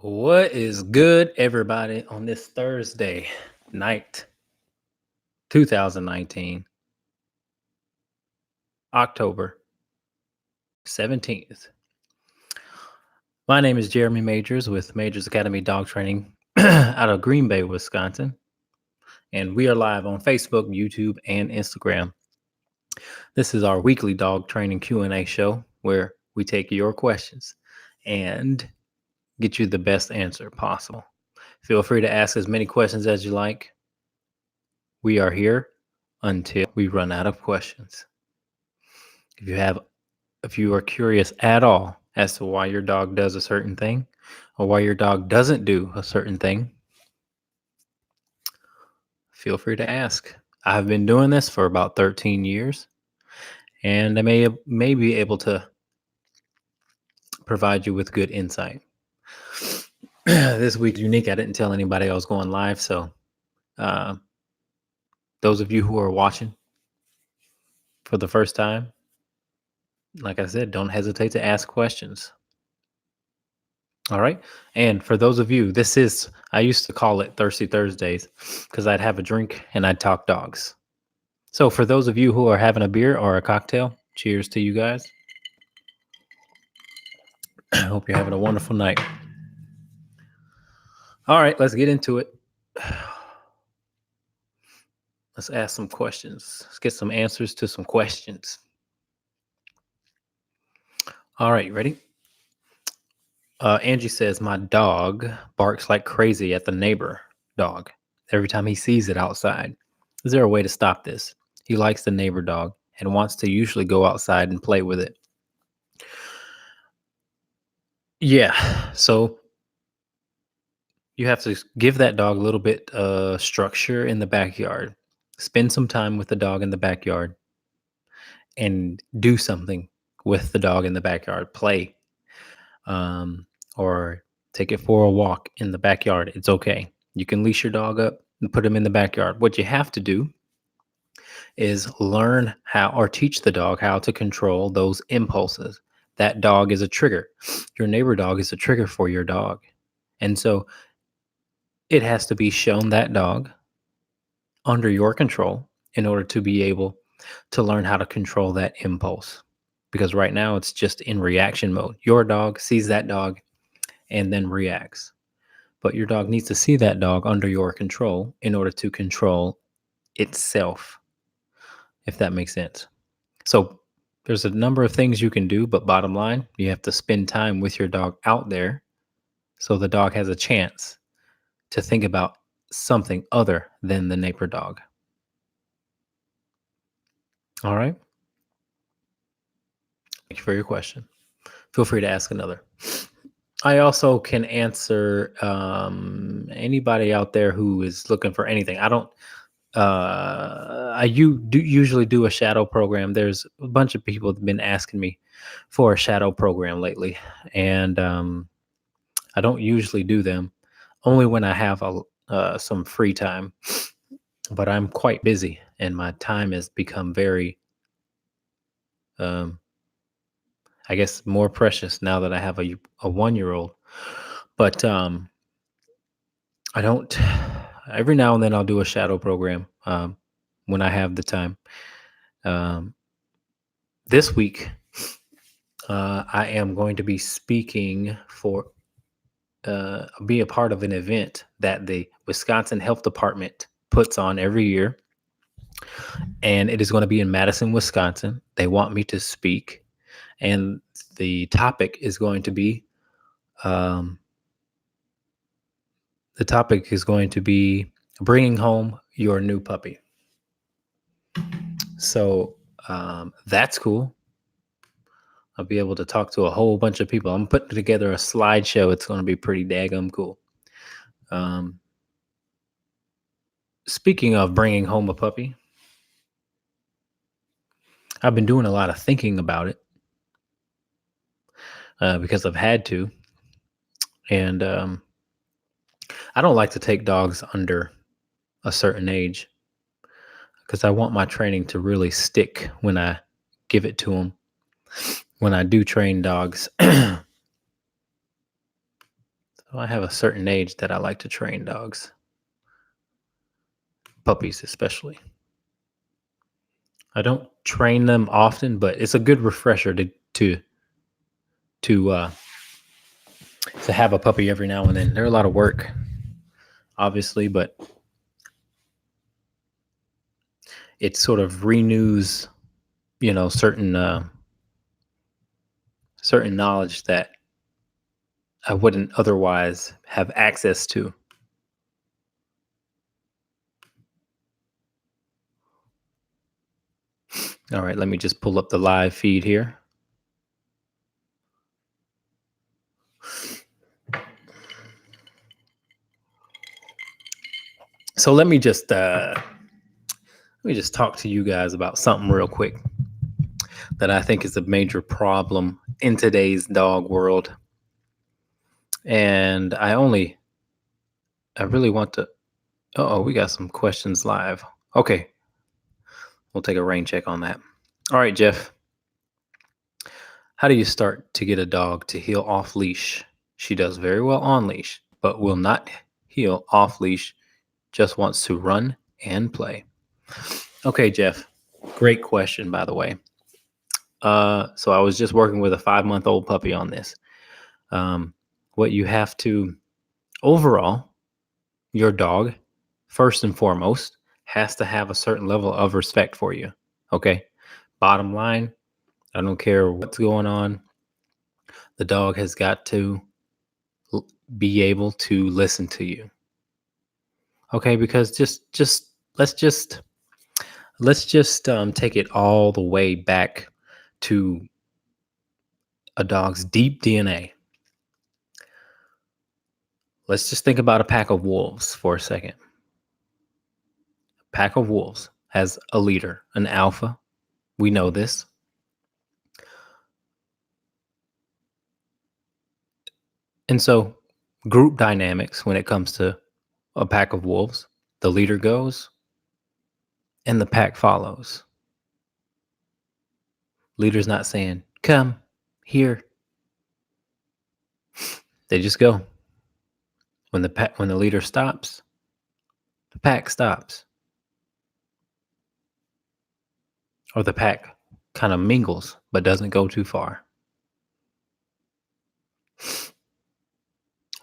What is good, everybody, on this Thursday night, 2019, October 17th? My name is Jeremy Majors with Majors Academy Dog Training out of Green Bay, Wisconsin. And we are live on Facebook, YouTube, and Instagram. This is our weekly dog training Q&A show where we take your questions and get you the best answer possible. Feel free to ask as many questions as you like. We are here until we run out of questions. If you are curious at all as to why your dog does a certain thing or why your dog doesn't do a certain thing, feel free to ask. I've been doing this for about 13 years, and I may be able to provide you with good insight. This week's unique. I didn't tell anybody I was going live, so those of you who are watching for the first time, like I said, don't hesitate to ask questions. All right. And for those of you, I used to call it Thirsty Thursdays because I'd have a drink and I'd talk dogs. So for those of you who are having a beer or a cocktail, cheers to you guys. I hope you're having a wonderful night. All right, let's get into it. Let's ask some questions. Let's get some answers to some questions. All right, ready? Angie says, my dog barks like crazy at the neighbor dog every time he sees it outside. Is there a way to stop this? He likes the neighbor dog and wants to usually go outside and play with it. Yeah, so you have to give that dog a little bit structure in the backyard. Spend some time with the dog in the backyard and do something with the dog in the backyard. Play or take it for a walk in the backyard. It's okay. You can leash your dog up and put him in the backyard. What you have to do is learn how or teach the dog how to control those impulses. That dog is a trigger. Your neighbor dog is a trigger for your dog. And so it has to be shown that dog under your control in order to be able to learn how to control that impulse. Because right now it's just in reaction mode. Your dog sees that dog and then reacts. But your dog needs to see that dog under your control in order to control itself, if that makes sense. So there's a number of things you can do, but bottom line, you have to spend time with your dog out there so the dog has a chance to think about something other than the neighbor dog. All right. Thank you for your question. Feel free to ask another. I also can answer anybody out there who is looking for anything. Usually do a shadow program. There's a bunch of people that have been asking me for a shadow program lately, and I don't usually do them, only when I have some free time. But I'm quite busy, and my time has become very, I guess, more precious now that I have a 1-year-old. But I don't. Every now and then I'll do a shadow program when I have the time. This week, I am going to be speaking for, be a part of an event that the Wisconsin Health Department puts on every year. And it is going to be in Madison, Wisconsin. They want me to speak. And the topic is going to be, bringing home your new puppy. So that's cool. I'll be able to talk to a whole bunch of people. I'm putting together a slideshow. It's going to be pretty daggum cool. Speaking of bringing home a puppy, I've been doing a lot of thinking about it because I've had to. And I don't like to take dogs under a certain age because I want my training to really stick when I give it to them. When I do train dogs. So So I have a certain age that I like to train dogs, puppies especially. I don't train them often, but it's a good refresher to uh, to have a puppy every now and then. They're a lot of work, obviously, but it sort of renews, certain knowledge that I wouldn't otherwise have access to. All right, let me just pull up the live feed here. So let me just talk to you guys about something real quick that I think is a major problem in today's dog world. And I really want to. Oh, we got some questions live. Okay, we'll take a rain check on that. All right, Jeff. How do you start to get a dog to heel off leash? She does very well on leash, but will not heel off leash, just wants to run and play. Okay, Jeff. Great question, by the way. So I was just working with a 5-month-old puppy on this. What you have to, overall, your dog, first and foremost, has to have a certain level of respect for you. Okay. Bottom line, I don't care what's going on. The dog has got to be able to listen to you. Okay, because just let's just take it all the way back to a dog's deep DNA. Let's just think about a pack of wolves for a second. A pack of wolves has a leader, an alpha. We know this. And so, group dynamics when it comes to a pack of wolves, the leader goes and the pack follows. Leader's not saying, come here. They just go. When the leader stops, the pack stops. Or the pack kind of mingles but doesn't go too far.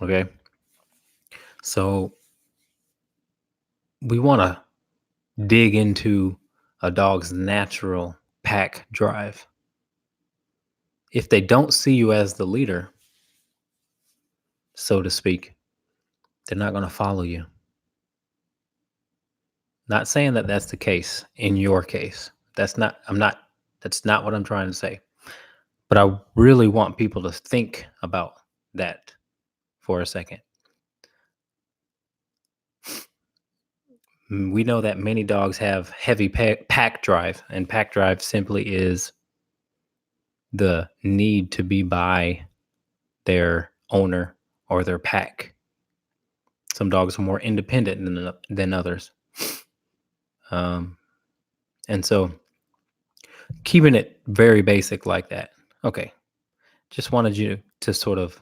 Okay? So we want to dig into a dog's natural pack drive. If they don't see you as the leader, so to speak, they're not going to follow you. Not saying that that's the case in your case. That's not what I'm trying to say. But I really want people to think about that for a second. We know that many dogs have heavy pack drive, and pack drive simply is the need to be by their owner or their pack. Some dogs are more independent than others. And so keeping it very basic like that. Okay. Just wanted you to sort of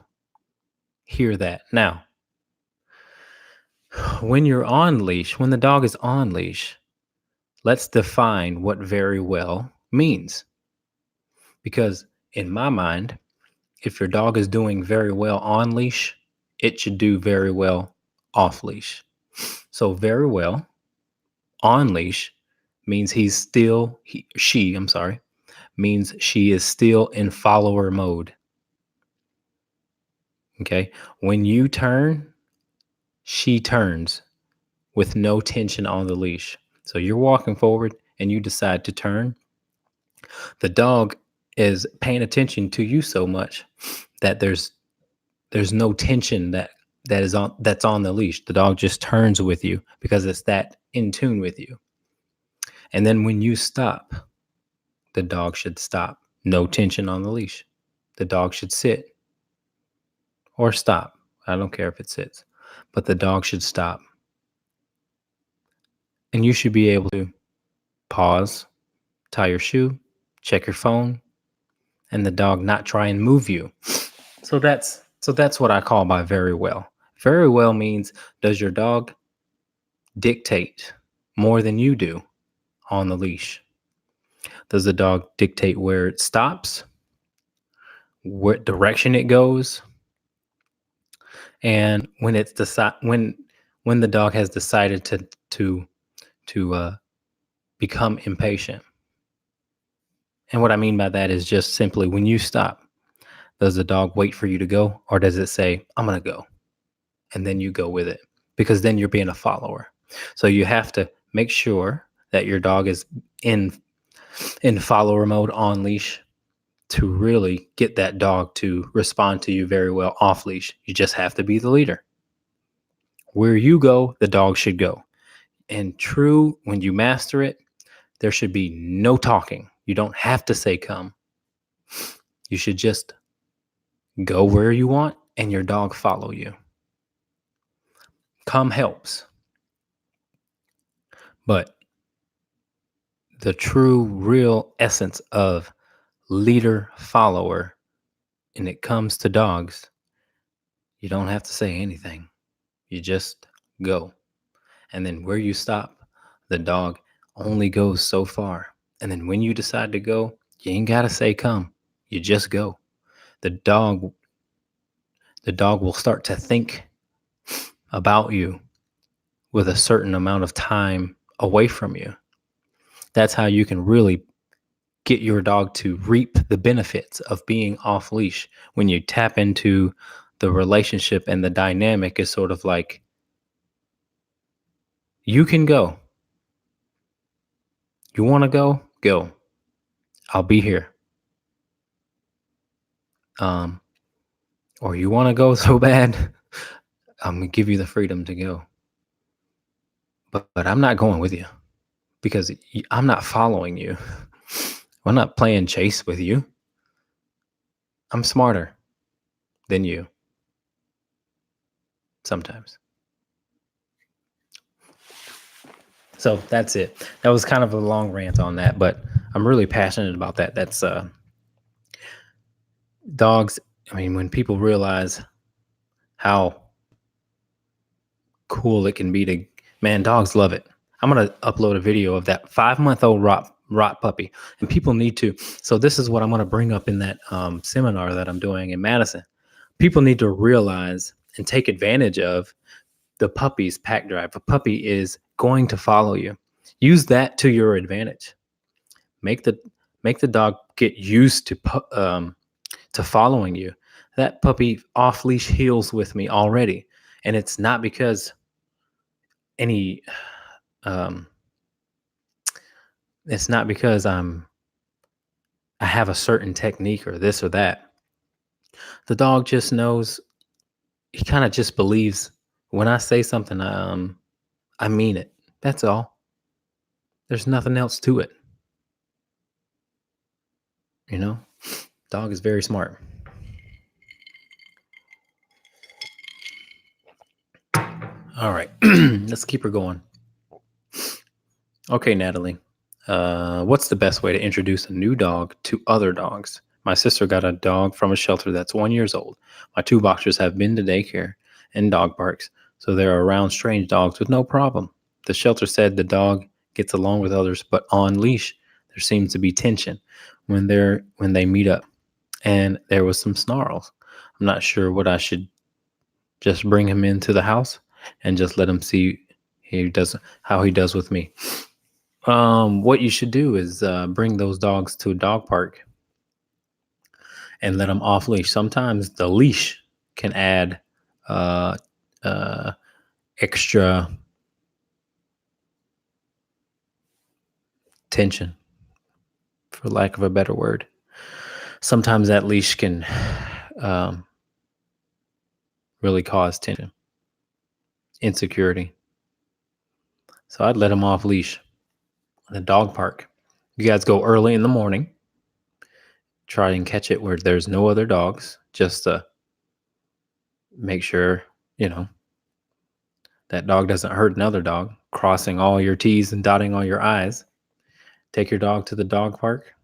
hear that. Now, when you're on leash, when the dog is on leash, let's define what very well means. Because in my mind, if your dog is doing very well on leash, it should do very well off leash. So very well on leash means she means she is still in follower mode. Okay. When you turn, she turns with no tension on the leash. So you're walking forward and you decide to turn. The dog is paying attention to you so much that there's no tension that's on the leash. The dog just turns with you because it's that in tune with you. And then when you stop, the dog should stop. No tension on the leash. The dog should sit or stop. I don't care if it sits, but the dog should stop. And you should be able to pause, tie your shoe, check your phone, and the dog not try and move you. So that's So that's what I call by very well. Very well means, does your dog dictate more than you do on the leash? Does the dog dictate where it stops, what direction it goes, and when the dog has decided to become impatient? And what I mean by that is just simply, when you stop, does the dog wait for you to go, or does it say, "I'm gonna go," and then you go with it? Because then you're being a follower. So you have to make sure that your dog is in in follower mode on leash to really get that dog to respond to you very well off leash. You just have to be the leader. Where you go, the dog should go. And true, when you master it, there should be no talking. You don't have to say come. You should just go where you want and your dog follow you. Come helps. But the true, real essence of leader follower, and it comes to dogs, you don't have to say anything. You just go. And then where you stop, the dog only goes so far. And then when you decide to go, you ain't got to say come. You just go. The dog the dog will start to think about you with a certain amount of time away from you. That's how you can really get your dog to reap the benefits of being off leash. When you tap into the relationship and the dynamic, is sort of like, you can go. You want to go? Go. I'll be here. Or you want to go so bad, I'm going to give you the freedom to go. But I'm not going with you, because I'm not following you. I'm not playing chase with you. I'm smarter than you sometimes. So that's it. That was kind of a long rant on that, but I'm really passionate about that. That's dogs. I mean, when people realize how cool it can be to, man, dogs love it. I'm going to upload a video of that 5-month-old rot puppy, and people need to. So this is what I'm going to bring up in that seminar that I'm doing in Madison. People need to realize and take advantage of the puppy's pack drive. A puppy is going to follow you. Use that to your advantage. Make the dog get used to following you. That puppy off leash heals with me already, and it's not because any it's not because I have a certain technique or this or that. The dog just knows. He kind of just believes when I say something, I mean it. That's all. There's nothing else to it. You know, dog is very smart. All right, let's keep her going. Okay, Natalie, what's the best way to introduce a new dog to other dogs? My sister got a dog from a shelter that's 1 year old. My 2 boxers have been to daycare and dog parks, so they're around strange dogs with no problem. The shelter said the dog gets along with others, but on leash, there seems to be tension when they meet up, and there was some snarls. I'm not sure what I should just bring him into the house and just let him see how he does with me. What you should do is bring those dogs to a dog park and let them off leash. Sometimes the leash can add uh, extra tension, for lack of a better word. Sometimes that leash can really cause tension, insecurity. So I'd let them off leash in the dog park. You guys go early in the morning. Try and catch it where there's no other dogs, just to make sure, that dog doesn't hurt another dog, crossing all your T's and dotting all your I's. Take your dog to the dog park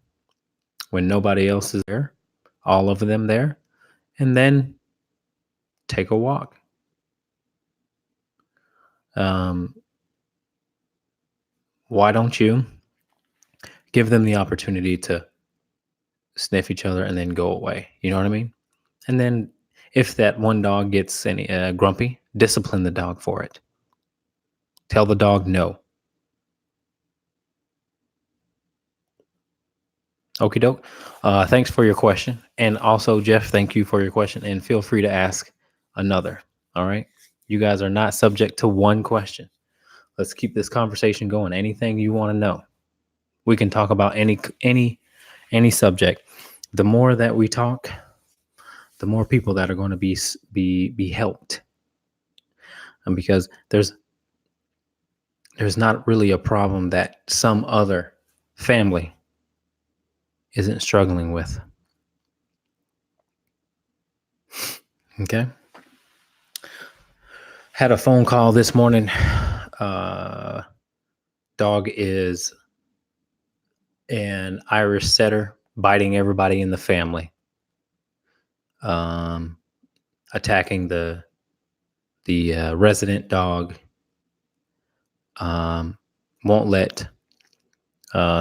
when nobody else is there, all of them there, and then take a walk. Um, why don't you give them the opportunity to sniff each other and then go away? You know what I mean? And then if that one dog gets any grumpy, discipline the dog for it. Tell the dog no. Okie doke. Thanks for your question. And also, Jeff, thank you for your question. And feel free to ask another. All right. You guys are not subject to one question. Let's keep this conversation going. Anything you want to know, we can talk about any subject. The more that we talk, the more people that are going to be helped. And because there's not really a problem that some other family isn't struggling with. Okay. Had a phone call this morning. Dog is an Irish setter, biting everybody in the family, attacking the resident dog. Won't let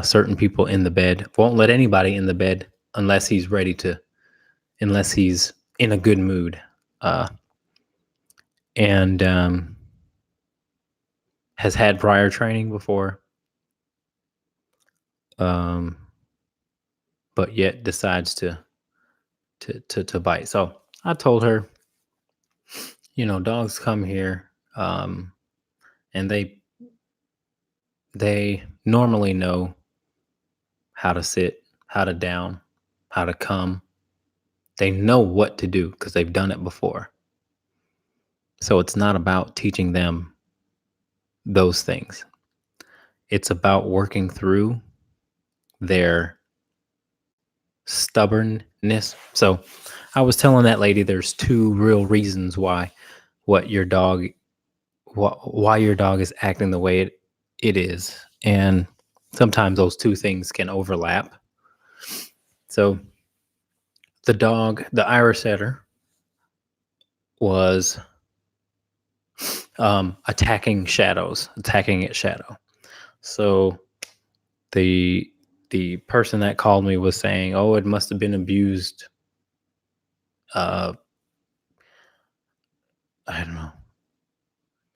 certain people in the bed. Won't let anybody in the bed unless he's ready to. Unless he's in a good mood. And has had prior training before, but yet decides to bite. So I told her, dogs come here, and they normally know how to sit, how to down, how to come. They know what to do because they've done it before. So it's not about teaching them those things. It's about working through their stubbornness. So I was telling that lady there's two real reasons why your dog is acting the way it is. And sometimes those two things can overlap. So the Irish setter was attacking its shadow. So the person that called me was saying, oh, it must have been abused. I don't know.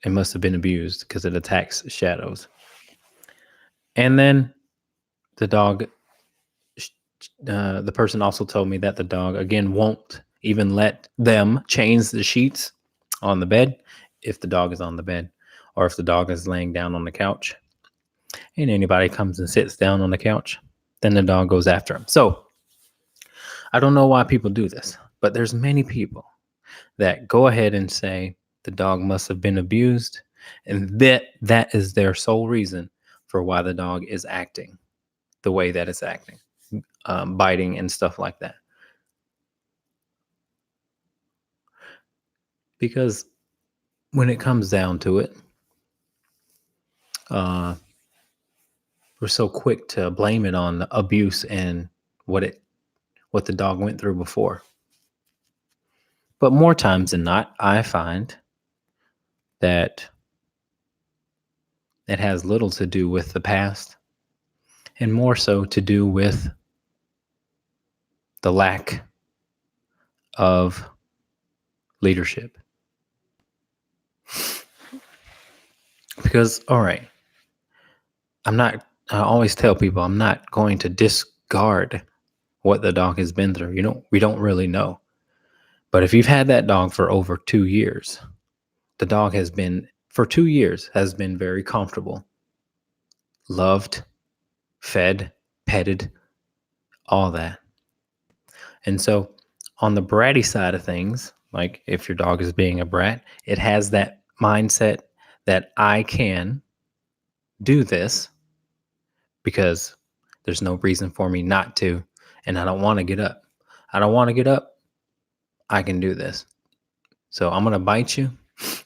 It must have been abused because it attacks shadows. And then the dog, the person also told me that the dog, again, won't even let them change the sheets on the bed if the dog is on the bed, or if the dog is laying down on the couch and anybody comes and sits down on the couch, then the dog goes after him. So I don't know why people do this, but there's many people that go ahead and say the dog must have been abused, and that is their sole reason for why the dog is acting the way that it's acting, biting and stuff like that. Because when it comes down to it, we're so quick to blame it on the abuse and what the dog went through before. But more times than not, I find that it has little to do with the past and more so to do with the lack of leadership. Because, all right, I always tell people I'm not going to discard what the dog has been through. We don't really know. But if you've had that dog for over 2 years, the dog has been very comfortable, loved, fed, petted, all that. And so on the bratty side of things, like if your dog is being a brat, it has that mindset that I can do this because there's no reason for me not to, and I don't want to get up. I can do this. So I'm going to bite you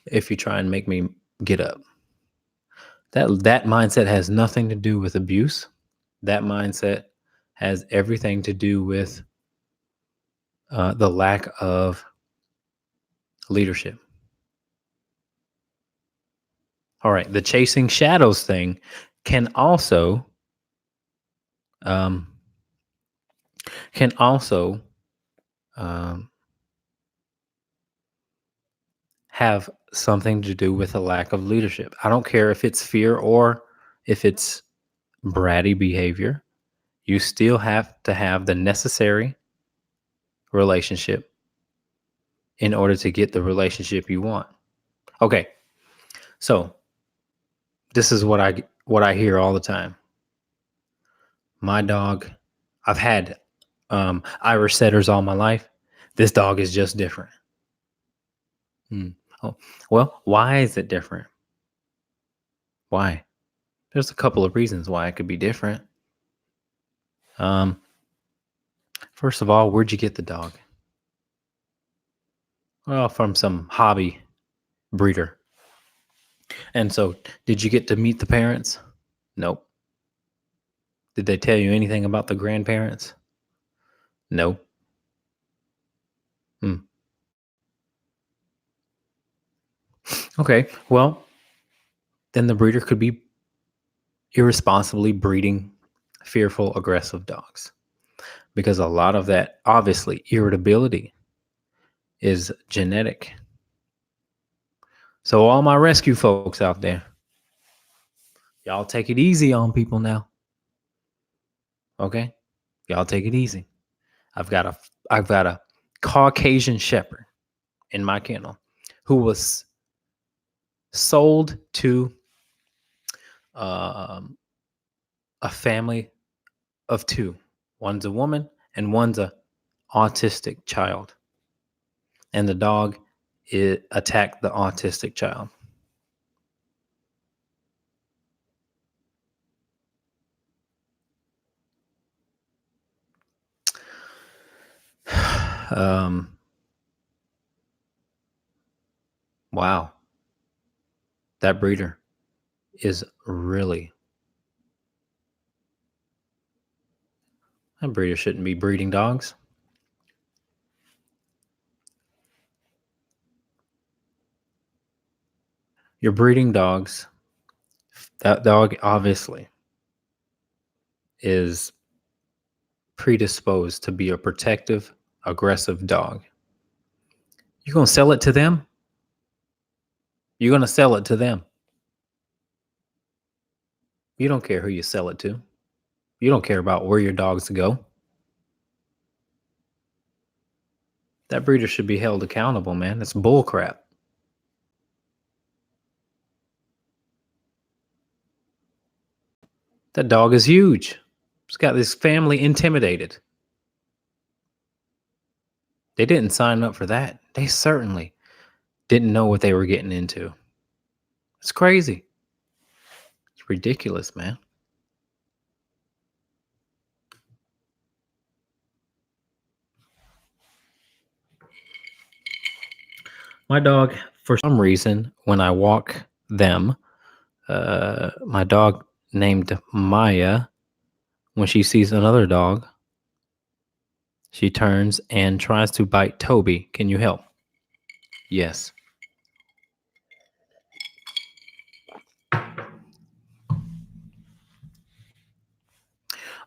if you try and make me get up. That mindset has nothing to do with abuse. That mindset has everything to do with the lack of Leadership. All right. The chasing shadows thing can also um, can also um, have something to do with a lack of leadership. I don't care if it's fear or if it's bratty behavior. You still have to have the necessary relationship in order to get the relationship you want. Okay, so this is what I hear all the time. My dog, I've had Irish setters all my life. This dog is just different. Oh, well, why is it different? Why? There's a couple of reasons why it could be different. Um, First of all, where'd you get the dog? Well, from some hobby breeder. And so, did you get to meet the parents? Nope. Did they tell you anything about the grandparents? No. Hmm. Okay. Well, then the breeder could be irresponsibly breeding fearful, aggressive dogs because a lot of that, obviously, irritability is genetic. So, all my rescue folks out there, y'all take it easy on people now. Okay? Y'all take it easy. I've got a Caucasian shepherd in my kennel who was sold to um, a family of two. One's a woman and one's a autistic child. And the dog attacked the autistic child. um, wow. That breeder is really, that breeder shouldn't be breeding dogs. You're breeding dogs. That dog obviously is predisposed to be a protective, aggressive dog. You're going to sell it to them? You're going to sell it to them. You don't care who you sell it to. You don't care about where your dogs go. That breeder should be held accountable, man. That's bull crap. That dog is huge. It's got this family intimidated. They didn't sign up for that. They certainly didn't know what they were getting into. It's crazy. It's ridiculous, man. My dog, for some reason, when I walk them, my dog named Maya, when she sees another dog, she turns and tries to bite Toby. Can you help? Yes. All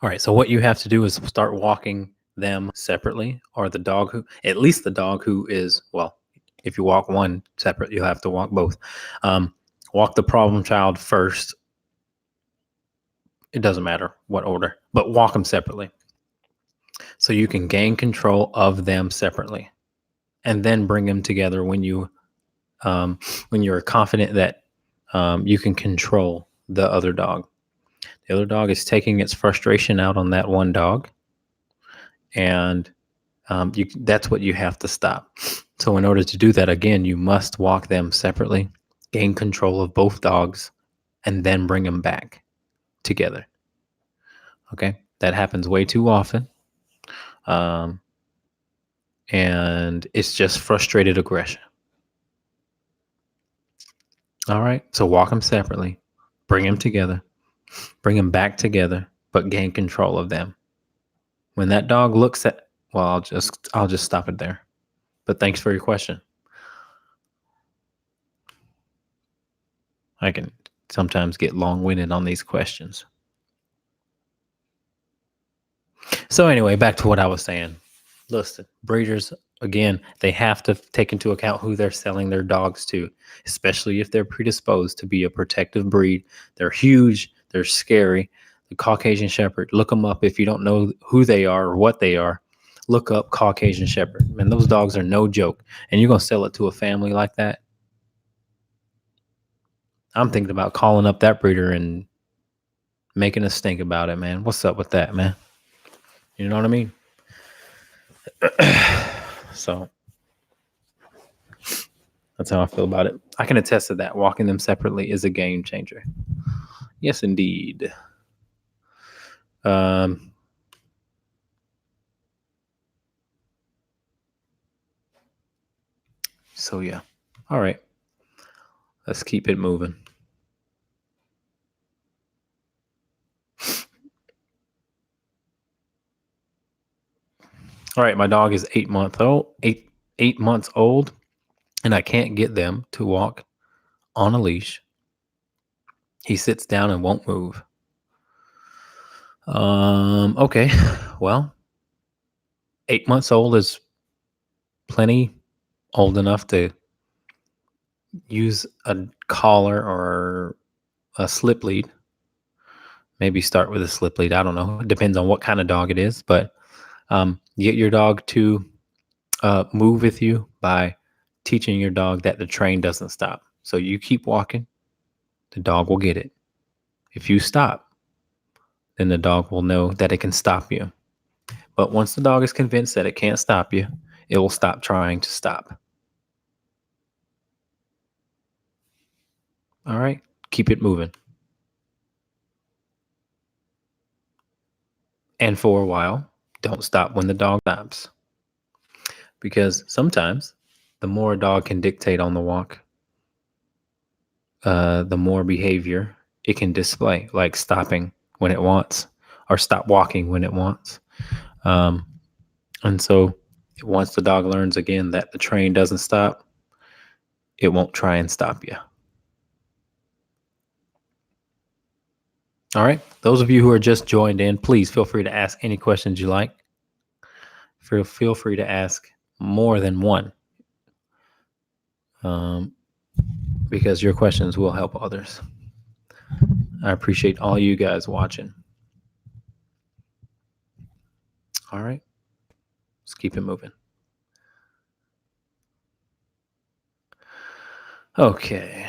right. So what you have to do is start walking them separately, or the dog who, at least the dog who is, well, if you walk one separate, you'll have to walk both. Walk the problem child first. It doesn't matter what order, but walk them separately so you can gain control of them separately, and then bring them together when you're confident that you can control the other dog. The other dog is taking its frustration out on that one dog, and that's what you have to stop. So in order to do that, again, you must walk them separately, gain control of both dogs, and then bring them back together. Okay, that happens way too often, and it's just frustrated aggression. All right, so walk them separately, bring them together, bring them back together, but gain control of them. When that dog looks at, well, I'll just stop it there. But thanks for your question. I can sometimes get long-winded on these questions. So anyway, back to what I was saying. Listen, breeders, again, they have to take into account who they're selling their dogs to, especially if they're predisposed to be a protective breed. They're huge, they're scary. The Caucasian Shepherd, look them up if you don't know who they are or what they are. Look up Caucasian Shepherd. Man, those dogs are no joke. And you're going to sell it to a family like that? I'm thinking about calling up that breeder and making a stink about it, man. What's up with that, man? You know what I mean? So that's how I feel about it. I can attest to that. Walking them separately is a game changer. Yes, indeed. Um, so yeah. All right. Let's keep it moving. All right, my dog is 8 months old. 8 months old, and I can't get them to walk on a leash. He sits down and won't move. Okay. Well, 8 months old is plenty old enough to use a collar or a slip lead. Maybe start with a slip lead. I don't know. It depends on what kind of dog it is, but get your dog to move with you by teaching your dog that the train doesn't stop. So you keep walking, the dog will get it. If you stop, then the dog will know that it can stop you. But once the dog is convinced that it can't stop you, it will stop trying to stop. All right, keep it moving. And for a while, don't stop when the dog stops. Because sometimes the more a dog can dictate on the walk, the more behavior it can display, like stopping when it wants or stop walking when it wants. Um, and so once the dog learns again that the train doesn't stop, it won't try and stop you. All right. Those of you who are just joined in, please feel free to ask any questions you like. Feel free to ask more than one, um, because your questions will help others. I appreciate all you guys watching. All right. Let's keep it moving. Okay.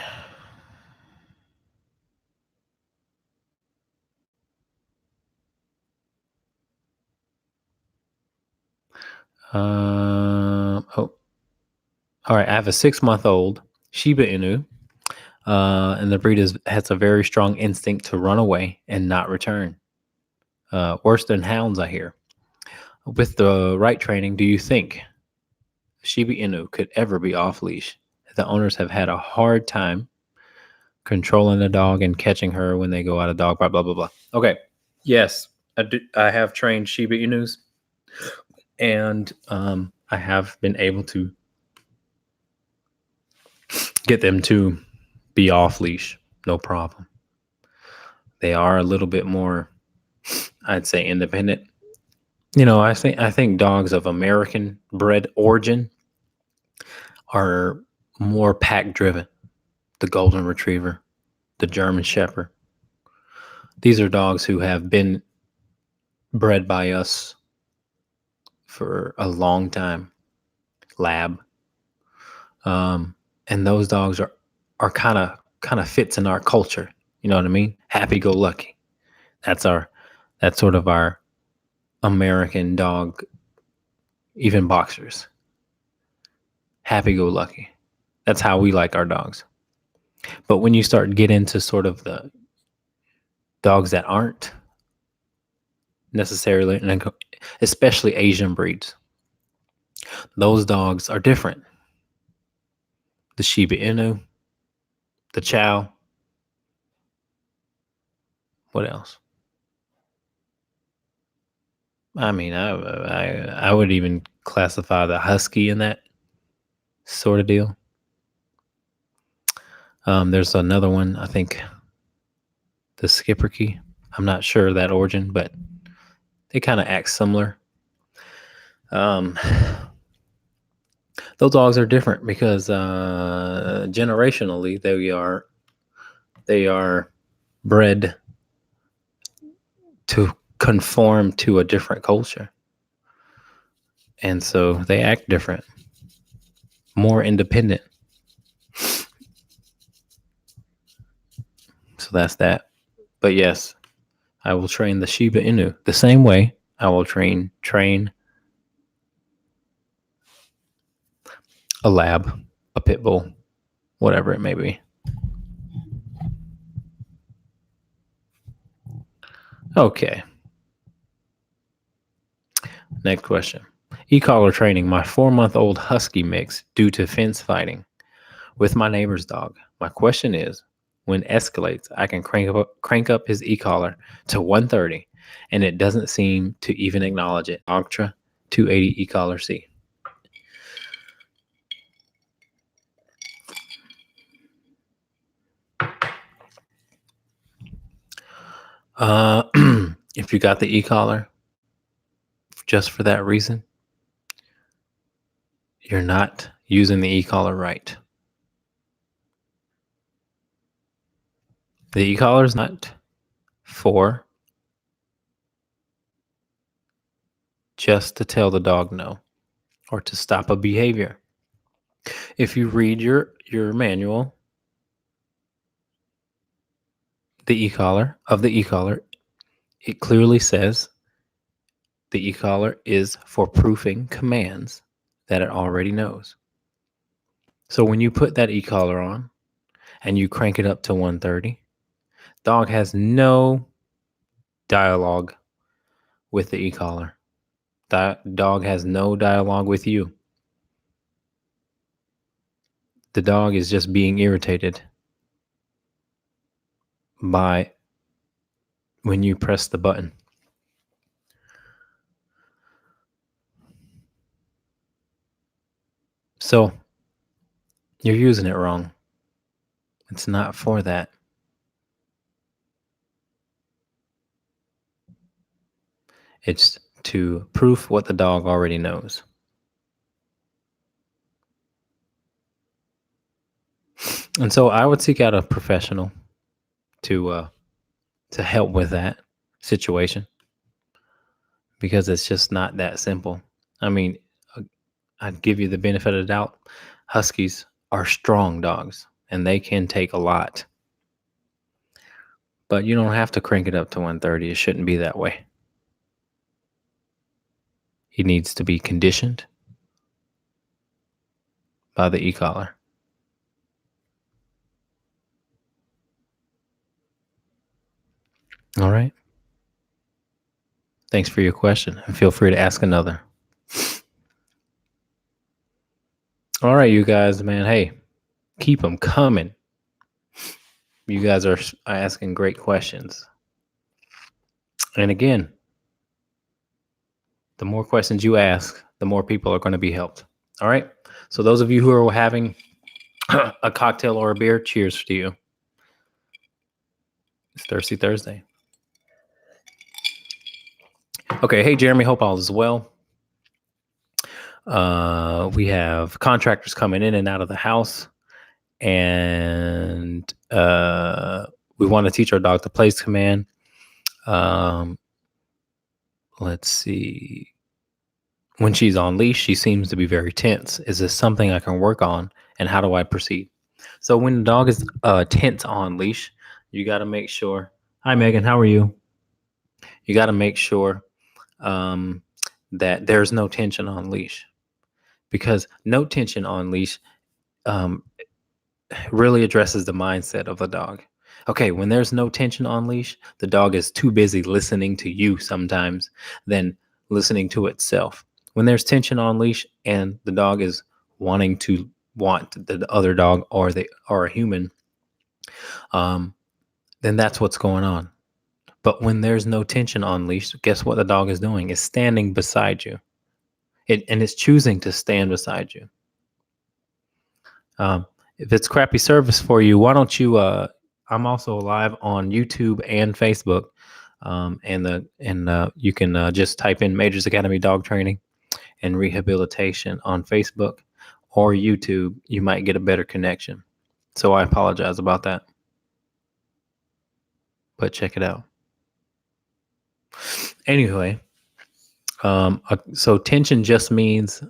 Oh, all right. I have a 6-month-old Shiba Inu, and the breed has a very strong instinct to run away and not return. Worse than hounds, I hear. With the right training, do you think Shiba Inu could ever be off leash? The owners have had a hard time controlling the dog and catching her when they go out of dog park, blah, blah, blah. Okay. Yes, I have trained Shiba Inus, and I have been able to get them to be off leash, no problem. They are a little bit more, I'd say, independent. You know, I think dogs of American bred origin are more pack driven. The Golden Retriever, the German Shepherd. These are dogs who have been bred by us for a long time. Lab, and those dogs are kind of fits in our culture. You know what I mean? Happy go lucky. That's sort of our American dog. Even boxers, happy go lucky. That's how we like our dogs. But when you start get into sort of the dogs that aren't necessarily, and especially Asian breeds, those dogs are different. The Shiba Inu, the Chow. What else? I mean, I would even classify the Husky in that sort of deal. There's another one, I think, the Schipperke. I'm not sure of that origin, but they kind of act similar. Um, those dogs are different because generationally they are bred to conform to a different culture, and so they act different, more independent. So that's that. But yes, I will train the Shiba Inu the same way I will train a lab, a pit bull, whatever it may be. Okay. Next question. E-collar training my 4-month-old husky mix due to fence fighting with my neighbor's dog. My question is, when escalates, I can crank up his e-collar to 130, and it doesn't seem to even acknowledge it. Ultra 280 e-collar C. Uh, if you got the e-collar just for that reason, you're not using the e-collar right. The e-collar is not for just to tell the dog no or to stop a behavior. If you read your manual, the e-collar, it clearly says the e-collar is for proofing commands that it already knows. So when you put that e-collar on and you crank it up to 130, dog has no dialogue with the e-collar. That dog has no dialogue with you. The dog is just being irritated by when you press the button. So you're using it wrong. It's not for that. It's to proof what the dog already knows. And so I would seek out a professional to help with that situation, because it's just not that simple. I mean, I'd give you the benefit of the doubt. Huskies are strong dogs and they can take a lot. But you don't have to crank it up to 130. It shouldn't be that way. He needs to be conditioned by the e-collar. All right. Thanks for your question, and feel free to ask another. All right, you guys, man. Hey, keep them coming. You guys are asking great questions. And again, the more questions you ask, the more people are going to be helped. All right. So those of you who are having a cocktail or a beer, cheers to you. It's Thirsty Thursday. Okay. Hey, Jeremy. Hope all is well. We have contractors coming in and out of the house, and we want to teach our dog the place command. Let's see. When she's on leash, she seems to be very tense. Is this something I can work on, and how do I proceed? So when the dog is tense on leash, you got to make sure. Hi, Megan. How are you? You got to make sure that there's no tension on leash, because no tension on leash really addresses the mindset of the dog. Okay, when there's no tension on leash, the dog is too busy listening to you sometimes than listening to itself. When there's tension on leash and the dog is want the other dog or a human, then that's what's going on. But when there's no tension on leash, guess what the dog is doing? It's standing beside you. And it's choosing to stand beside you. if it's crappy service for you, why don't you? I'm also live on YouTube and Facebook, and you can just type in Majors Academy Dog Training and Rehabilitation on Facebook or YouTube. You might get a better connection. So I apologize about that, but check it out. Anyway, so tension just means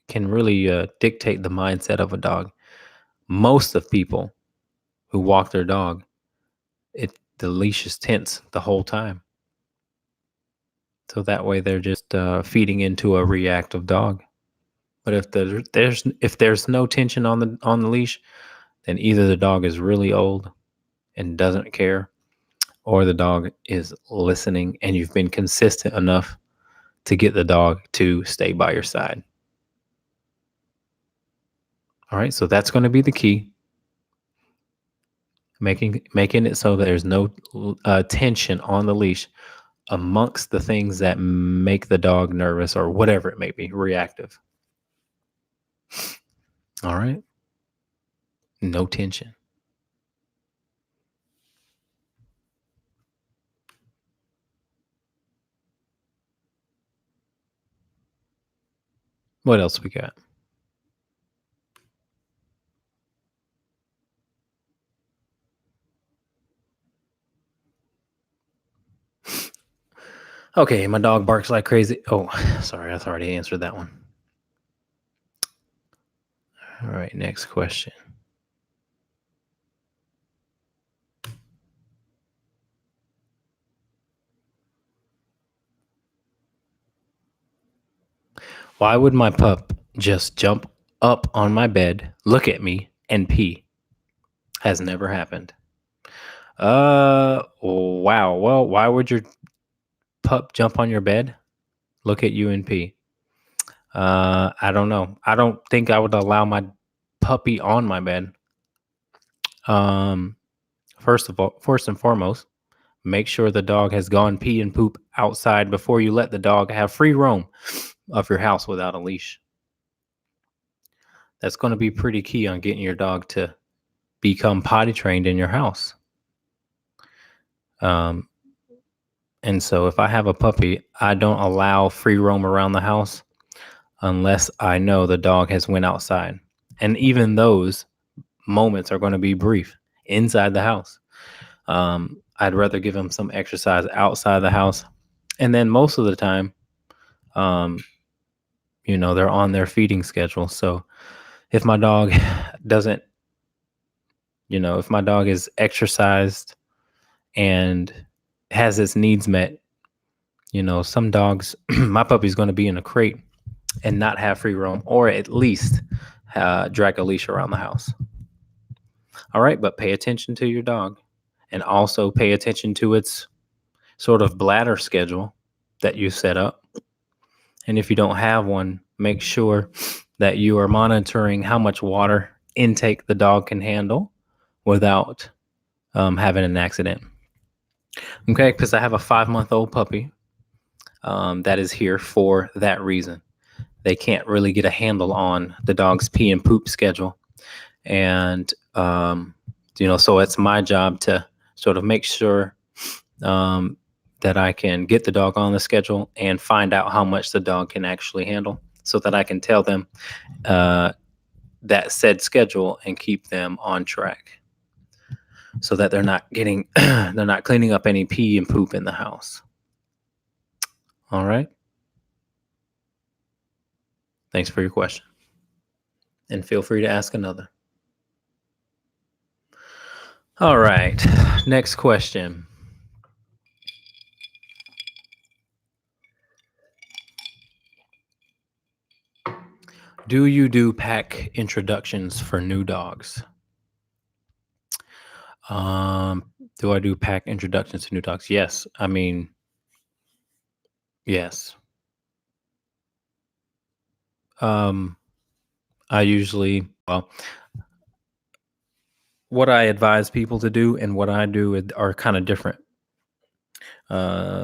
can really dictate the mindset of a dog. Most of people who walk their dog, the leash is tense the whole time. So that way they're just feeding into a reactive dog. But if there's no tension on the leash, then either the dog is really old and doesn't care, or the dog is listening and you've been consistent enough to get the dog to stay by your side. All right, so that's going to be the key. Making it so that there's no tension on the leash amongst the things that make the dog nervous or whatever it may be, reactive. All right. No tension. What else we got? Okay, my dog barks like crazy. Oh, sorry, I've already answered that one. All right, next question. Why would my pup just jump up on my bed, look at me, and pee? Has never happened. Wow. Well, why would your pup jump on your bed, look at you, and pee? I don't know. I don't think I would allow my puppy on my bed. First and foremost, make sure the dog has gone pee and poop outside before you let the dog have free roam of your house without a leash. That's going to be pretty key on getting your dog to become potty trained in your house. And so if I have a puppy, I don't allow free roam around the house unless I know the dog has went outside. And even those moments are going to be brief inside the house. I'd rather give them some exercise outside the house. And then most of the time, they're on their feeding schedule. So if my dog doesn't, if my dog is exercised and has its needs met, some dogs, my puppy's going to be in a crate and not have free roam, or at least drag a leash around the house. All right, but pay attention to your dog and also pay attention to its sort of bladder schedule that you set up. And if you don't have one, make sure that you are monitoring how much water intake the dog can handle without having an accident. Okay, because I have a 5-month-old puppy that is here for that reason. They can't really get a handle on the dog's pee and poop schedule. And, so it's my job to sort of make sure that I can get the dog on the schedule and find out how much the dog can actually handle so that I can tell them that said schedule and keep them on track so that they're not cleaning up any pee and poop in the house. All right. Thanks for your question. And feel free to ask another. All right. Next question. Do you do pack introductions for new dogs? Do I do pack introductions to new dogs? Yes. I mean, yes. I usually, what I advise people to do and what I do are kind of different.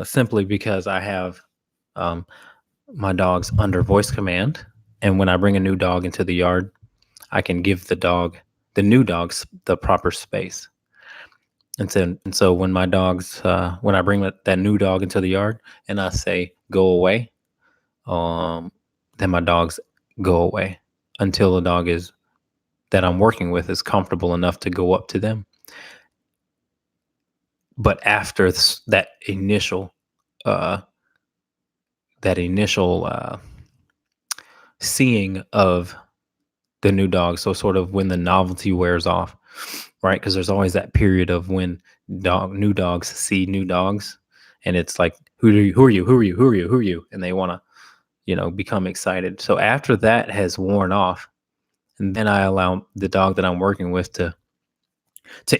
Simply because I have my dogs under voice command. And when I bring a new dog into the yard, I can give the new dogs, the proper space. And so when my dogs, when I bring that new dog into the yard and I say go away, um, then my dogs go away until the dog is that I'm working with is comfortable enough to go up to them. But after uh, that initial seeing of the new dog, so sort of when the novelty wears off, right? Because there's always that period of when new dogs see new dogs, and it's like, who are you, who are you, who are you, who are you, and they want to, become excited. So after that has worn off, and then I allow the dog that I'm working with to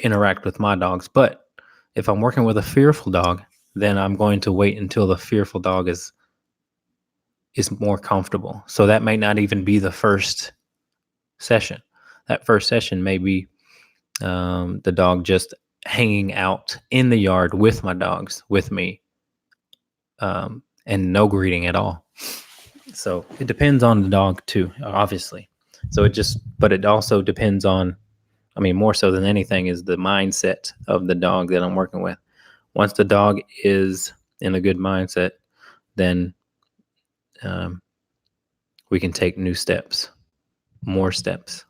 interact with my dogs. But if I'm working with a fearful dog, then I'm going to wait until the fearful dog is more comfortable. So that may not even be the first session. That first session may be the dog just hanging out in the yard with my dogs, with me, and no greeting at all. So it depends on the dog too, obviously. But it also depends on, I mean, more so than anything is the mindset of the dog that I'm working with. Once the dog is in a good mindset, then we can take new steps, more steps.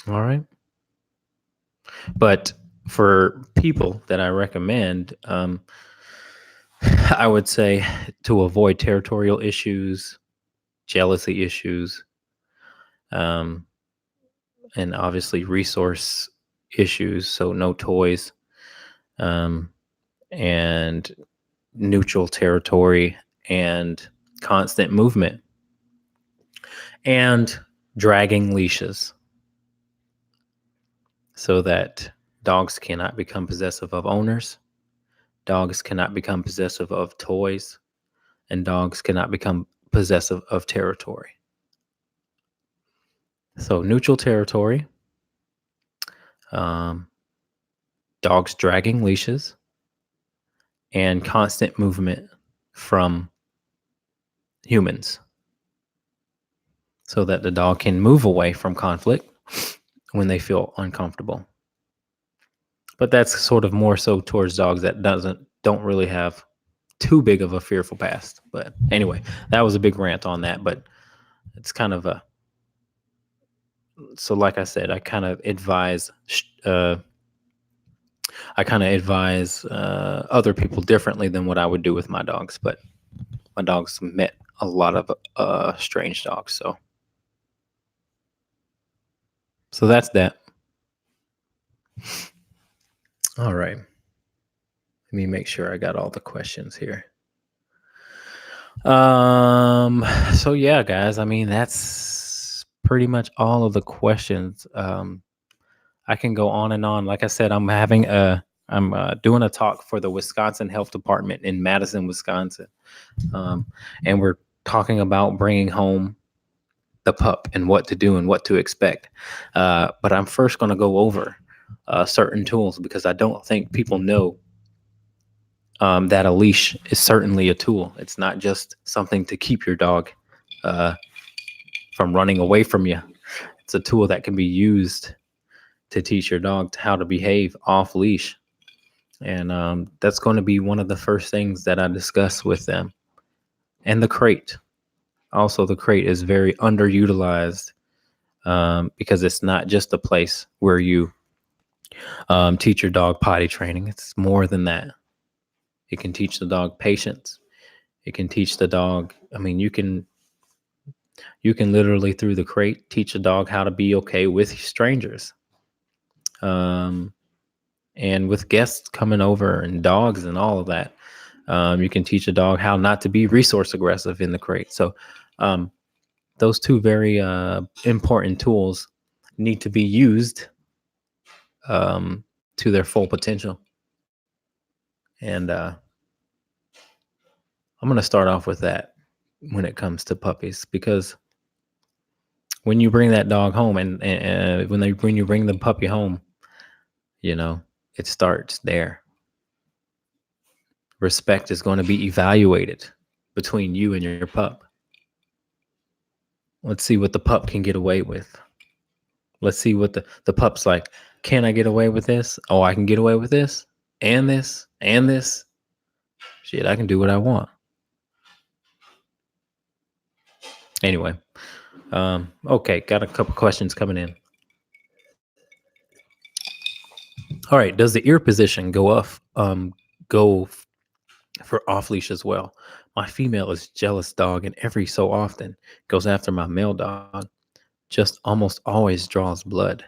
All right. But for people that I recommend, I would say to avoid territorial issues, jealousy issues, and obviously resource issues. So no toys, and neutral territory, and constant movement, and dragging leashes, so that dogs cannot become possessive of owners, dogs cannot become possessive of toys, and dogs cannot become possessive of territory. So neutral territory, dogs dragging leashes, and constant movement from humans, so that the dog can move away from conflict when they feel uncomfortable. But that's sort of more so towards dogs that don't really have too big of a fearful past. But anyway, that was a big rant on that. But it's kind of so like I said, I kind of advise other people differently than what I would do with my dogs. But my dogs met a lot of strange dogs. So that's that. All right. Let me make sure I got all the questions here. So yeah, guys, I mean, that's pretty much all of the questions. I can go on and on. Like I said, I'm doing a talk for the Wisconsin Health Department in Madison, Wisconsin. And we're talking about bringing home the pup and what to do and what to expect. But I'm first going to go over certain tools, because I don't think people know that a leash is certainly a tool. It's not just something to keep your dog from running away from you. It's a tool that can be used to teach your dog how to behave off leash. And that's going to be one of the first things that I discuss with them. And the crate. Also, the crate is very underutilized, because it's not just a place where you teach your dog potty training. It's more than that. It can teach the dog patience. It can teach the dog. I mean, you can literally, through the crate, teach a dog how to be okay with strangers, and with guests coming over and dogs and all of that. You can teach a dog how not to be resource aggressive in the crate. So those two very important tools need to be used to their full potential. And I'm going to start off with that when it comes to puppies, because when you bring that dog home, and when you bring the puppy home, it starts there. Respect is going to be evaluated between you and your pup. Let's see what the pup can get away with. Let's see what the pup's like. Can I get away with this? Oh, I can get away with this and this and this. Shit, I can do what I want. Anyway, okay, got a couple questions coming in. All right, does the ear position go for off leash as well? My female is jealous dog, and every so often goes after my male dog. Just almost always draws blood.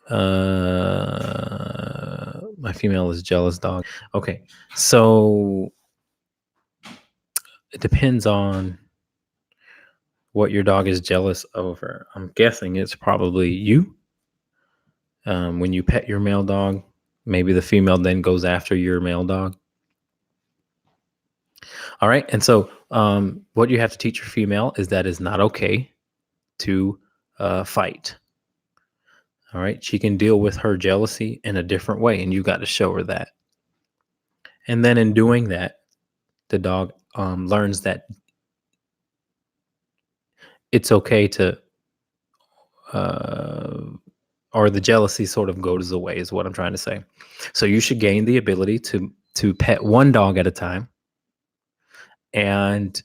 My female is jealous dog. Okay, so it depends on what your dog is jealous over. I'm guessing it's probably you. When you pet your male dog, maybe the female then goes after your male dog. All right. And so what you have to teach your female is that it's not okay to fight. All right. She can deal with her jealousy in a different way, and you got to show her that. And then in doing that, the dog learns that it's okay to, or the jealousy sort of goes away, is what I'm trying to say. So you should gain the ability to pet one dog at a time. And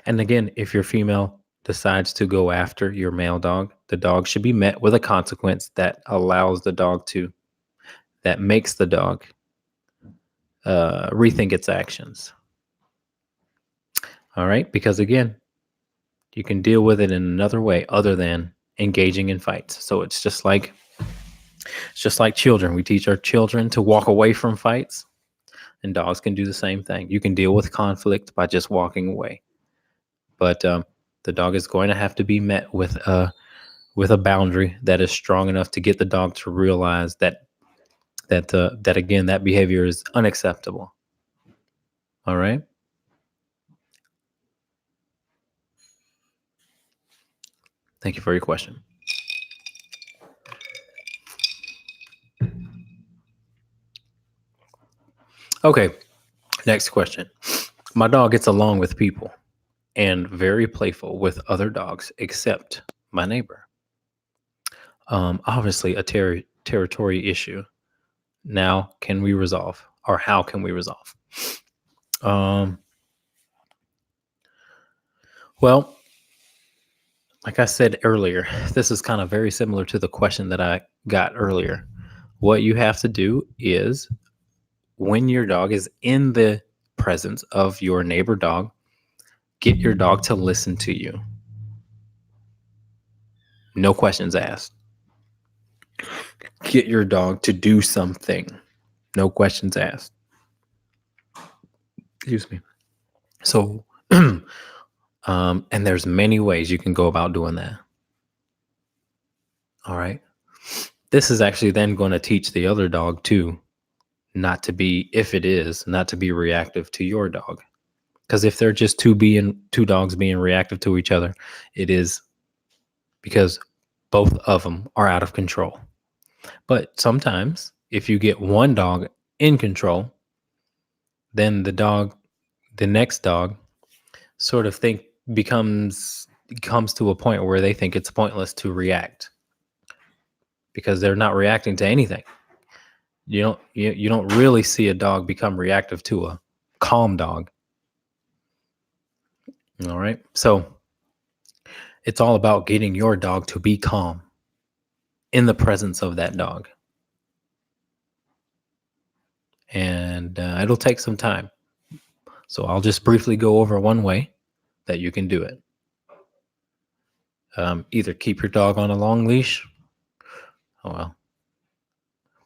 again, if your female decides to go after your male dog, the dog should be met with a consequence that allows the dog that makes the dog rethink its actions. All right, because again, you can deal with it in another way other than engaging in fights. So it's just like children. We teach our children to walk away from fights, and dogs can do the same thing. You can deal with conflict by just walking away. But the dog is going to have to be met with a boundary that is strong enough to get the dog to realize that again, that behavior is unacceptable. All right. Thank you for your question. Okay. Next question. My dog gets along with people and very playful with other dogs except my neighbor. Obviously a territory issue. Now, can we resolve, or how can we resolve? Well, like I said earlier, this is kind of very similar to the question that I got earlier. What you have to do is, when your dog is in the presence of your neighbor dog, get your dog to listen to you. No questions asked. Get your dog to do something. No questions asked. Excuse me. So, and there's many ways you can go about doing that. All right. This is actually then going to teach the other dog too, not to be reactive to your dog. Because if they're just two dogs being reactive to each other, it is because both of them are out of control. But sometimes if you get one dog in control, then the next dog sort of comes to a point where they think it's pointless to react, because they're not reacting to anything. You don't really see a dog become reactive to a calm dog. All right. So it's all about getting your dog to be calm in the presence of that dog. And it'll take some time. So I'll just briefly go over one way that you can do it. Either keep your dog on a long leash.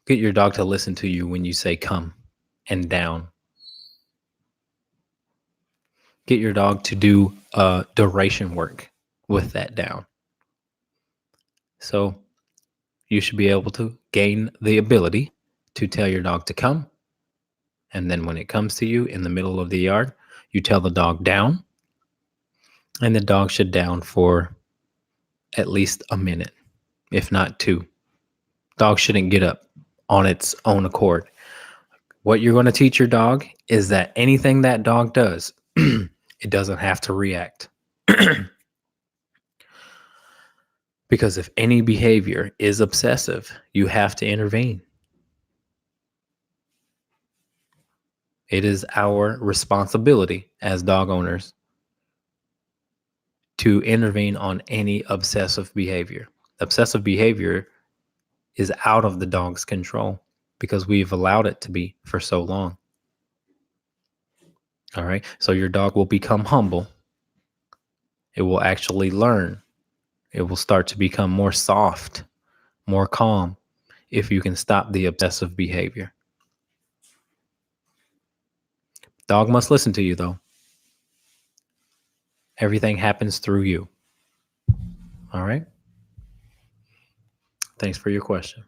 Get your dog to listen to you when you say come and down. Get your dog to do duration work with that down. So you should be able to gain the ability to tell your dog to come. And then when it comes to you in the middle of the yard, you tell the dog down. And the dog should down for at least a minute, if not 2. Dog shouldn't get up on its own accord. What you're going to teach your dog is that anything that dog does, it doesn't have to react. Because if any behavior is obsessive, you have to intervene. It is our responsibility as dog owners to intervene on any obsessive behavior. Obsessive behavior is out of the dog's control because we've allowed it to be for so long. All right. So your dog will become humble. It will actually learn. It will start to become more soft, more calm if you can stop the obsessive behavior. Dog must listen to you, though. Everything happens through you. All right. Thanks for your question.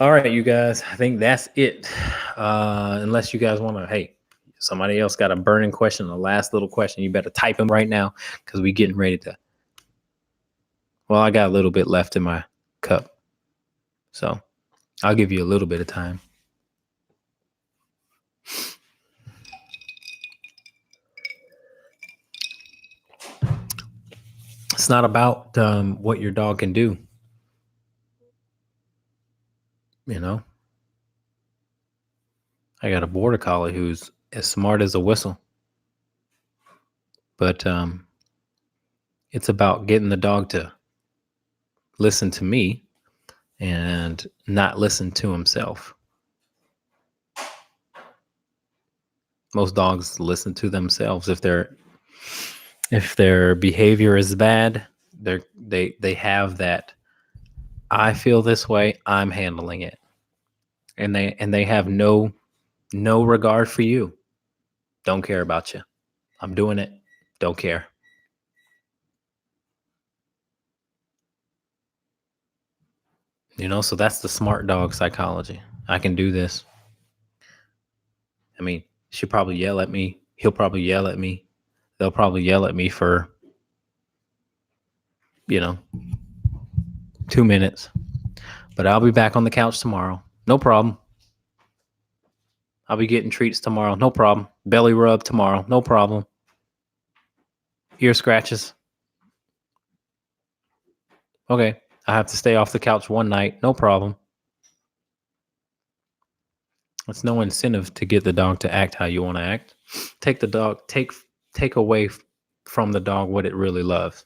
All right, you guys. I think that's it. Unless you guys want to, hey, somebody else got a burning question, the last little question. You better type them right now because we getting ready to. Well, I got a little bit left in my cup, so I'll give you a little bit of time. It's not about what your dog can do. You know, I got a border collie who's as smart as a whistle, but it's about getting the dog to listen to me and not listen to himself. Most dogs listen to themselves. If their behavior is bad, they have that. I feel this way. I'm handling it, and they have no regard for you. Don't care about you. I'm doing it. Don't care. So that's the smart dog psychology. I can do this. I mean, she'll probably yell at me. He'll probably yell at me. They'll probably yell at me for 2 minutes. But I'll be back on the couch tomorrow. No problem. I'll be getting treats tomorrow. No problem. Belly rub tomorrow. No problem. Ear scratches. Okay. I have to stay off the couch one night. No problem. It's no incentive to get the dog to act how you want to act. Take away from the dog what it really loves.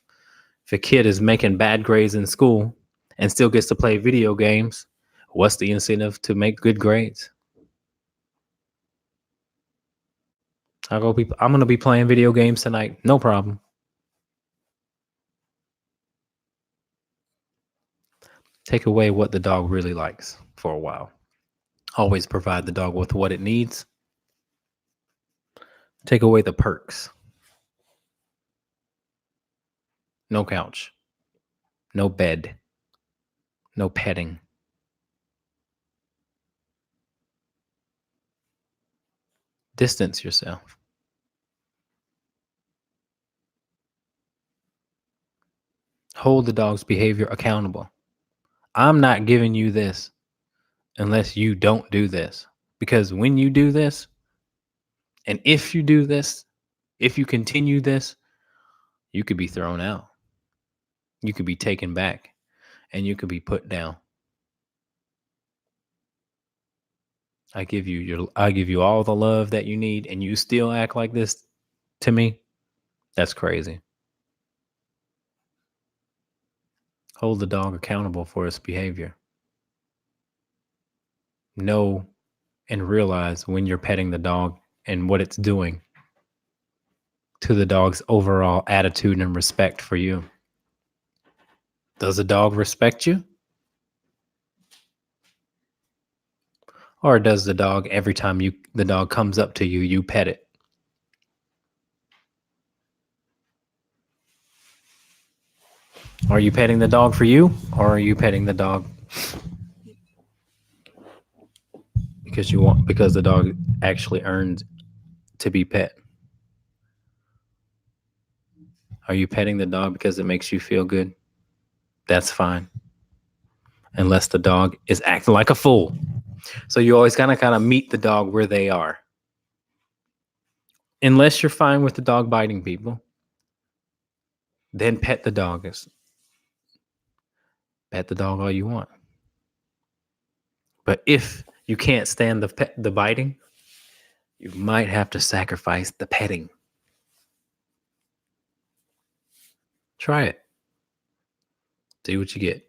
If a kid is making bad grades in school and still gets to play video games, what's the incentive to make good grades? I'm going to be playing video games tonight. No problem. Take away what the dog really likes for a while. Always provide the dog with what it needs. Take away the perks. No couch. No bed. No petting. Distance yourself. Hold the dog's behavior accountable. I'm not giving you this unless you don't do this. Because when you do this, and if you do this, if you continue this, you could be thrown out. You could be taken back, and you could be put down. I give you all the love that you need, and you still act like this to me. That's crazy. Hold the dog accountable for its behavior. Know and realize when you're petting the dog and what it's doing to the dog's overall attitude and respect for you. Does the dog respect you? Or does the dog, every time the dog comes up to you, you pet it? Are you petting the dog for you, or are you petting the dog because the dog actually earns to be pet? Are you petting the dog because it makes you feel good? That's fine. unless the dog is acting like a fool. So you always gotta kind of meet the dog where they are. Unless you're fine with the dog biting people, then pet the dog. Pet the dog all you want. But if you can't stand the biting, you might have to sacrifice the petting. Try it. See what you get.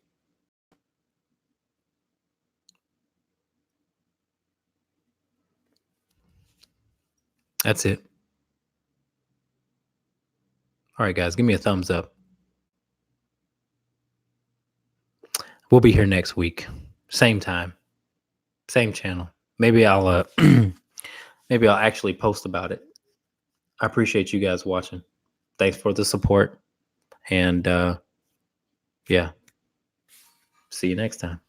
That's it. All right, guys, give me a thumbs up. We'll be here next week. Same time. Same channel. Maybe I'll maybe I'll actually post about it. I appreciate you guys watching. Thanks for the support. And yeah. See you next time.